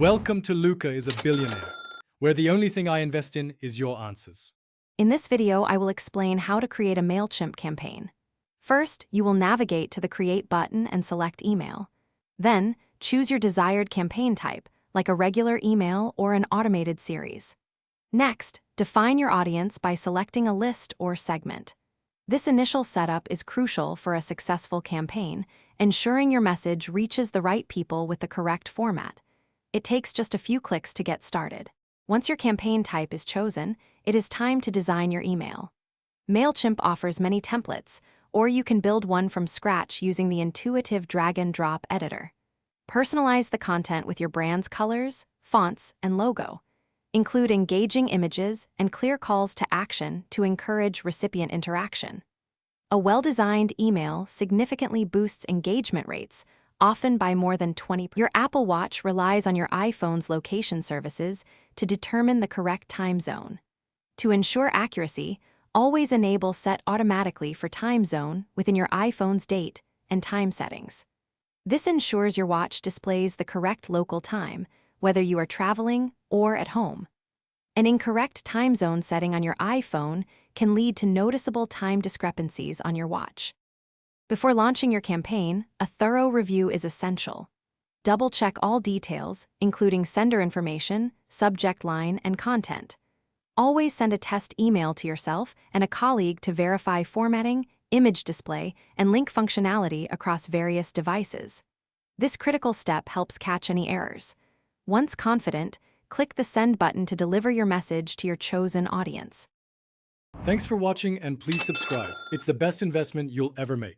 Welcome to Luca is a Billionaire, where the only thing I invest in is your answers. In this video, I will explain how to create a Mailchimp campaign. First, you will navigate to the Create button and select Email. Then, choose your desired campaign type, like a regular email or an automated series. Next, define your audience by selecting a list or segment. This initial setup is crucial for a successful campaign, ensuring your message reaches the right people with the correct format. It takes just a few clicks to get started. Once your campaign type is chosen, it is time to design your email. Mailchimp offers many templates, or you can build one from scratch using the intuitive drag-and-drop editor. Personalize the content with your brand's colors, fonts, and logo. Include engaging images and clear calls to action to encourage recipient interaction. A well-designed email significantly boosts engagement rates, often by more than 20%. Your Apple Watch relies on your iPhone's location services to determine the correct time zone. To ensure accuracy, always enable Set Automatically for Time Zone within your iPhone's date and time settings. This ensures your watch displays the correct local time, whether you are traveling or at home. An incorrect time zone setting on your iPhone can lead to noticeable time discrepancies on your watch. Before launching your campaign, a thorough review is essential. Double-check all details, including sender information, subject line, and content. Always send a test email to yourself and a colleague to verify formatting, image display, and link functionality across various devices. This critical step helps catch any errors. Once confident, click the Send button to deliver your message to your chosen audience. Thanks for watching and please subscribe. It's the best investment you'll ever make.